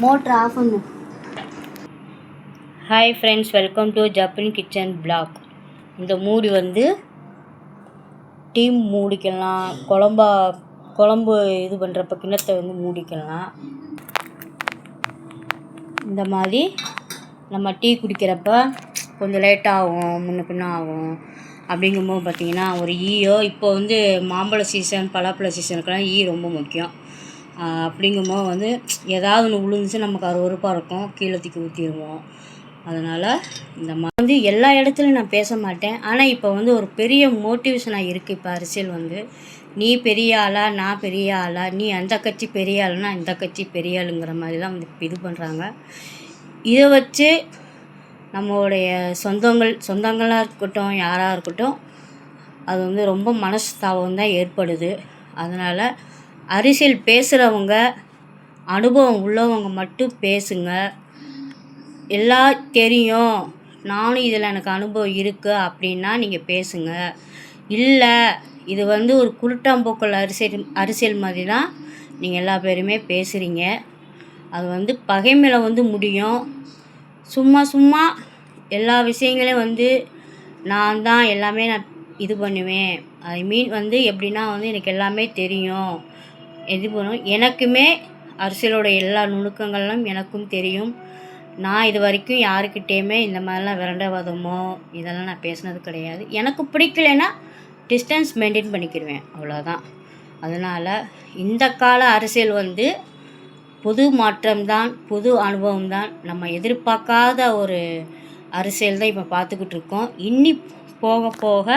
Motor off பண்ணு. Hi friends, welcome to Japan kitchen blog. இந்த மூடி வந்து டீ மூடிக்கலாம், குழம்பு இது பண்ணுறப்ப கிண்ணத்தை வந்து மூடிக்கலாம். இந்த மாதிரி நம்ம டீ குடிக்கிறப்ப கொஞ்சம் லேட்டாகும், முன்ன பின்ன ஆகும். அப்படிங்கும்போது பார்த்திங்கன்னா ஒரு ஈயோ, இப்போ வந்து மாம்பழ சீசன், பலாப்பழ சீசனுக்கெல்லாம் ஈ ரொம்ப முக்கியம். அப்படிங்கும்போது வந்து ஏதாவது ஒன்று விழுந்துச்சு நமக்கு அருவருப்பாக இருக்கும், கீழே தூக்கி ஊற்றிடுவோம். அதனால் இந்த மாதிரி வந்து எல்லா இடத்துலையும் நான் பேச மாட்டேன். ஆனால் இப்போ வந்து ஒரு பெரிய மோட்டிவேஷனாக இருக்குது. இப்போ அரசியல் வந்து நீ பெரிய ஆளா, நான் பெரிய ஆளா, நீ அந்த கட்சி பெரிய ஆளுனா இந்த கட்சி பெரிய ஆளுங்கிற மாதிரி தான் வந்து இது பண்ணுறாங்க. இதை வச்சு நம்மளுடைய சொந்தங்களாக இருக்கட்டும், யாராக இருக்கட்டும், அது வந்து ரொம்ப மனஸ்தாபம் தான் ஏற்படுது. அதனால் அரசியல் பேசுகிறவங்க அனுபவம் உள்ளவங்க மட்டும் பேசுங்க. எல்லாம் தெரியும், நானும் இதில் எனக்கு அனுபவம் இருக்குது அப்படின்னா நீங்கள் பேசுங்க. இல்லை இது வந்து ஒரு குருட்டாம்போக்கல் அரசியல் மாதிரி தான் நீங்கள் எல்லா பேருமே பேசுகிறீங்க. அது வந்து பகைமையில் வந்து முடியும். சும்மா எல்லா விஷயங்களையும் வந்து நான் தான் எல்லாமே நான் இது பண்ணுவேன். ஐ மீன் வந்து எப்படின்னா வந்து எனக்கு எல்லாமே தெரியும், இது பண்ணும். எனக்குமே அரசியலோட எல்லா நுணுக்கங்கள்லாம் எனக்கும் தெரியும். நான் இது வரைக்கும் யாருக்கிட்டேயுமே இந்த மாதிரிலாம் விரண்டவாதமோ இதெல்லாம் நான் பேசினது கிடையாது. எனக்கு பிடிக்கலைன்னா டிஸ்டன்ஸ் மெயின்டைன் பண்ணிக்கிடுவேன், அவ்வளோதான். அதனால் இந்த கால அரசியல் வந்து புது மாற்றம்தான், புது அனுபவம் தான். நம்ம எதிர்பார்க்காத ஒரு அரசியல் தான் இப்போ பார்த்துக்கிட்டு இருக்கோம். இன்னி போக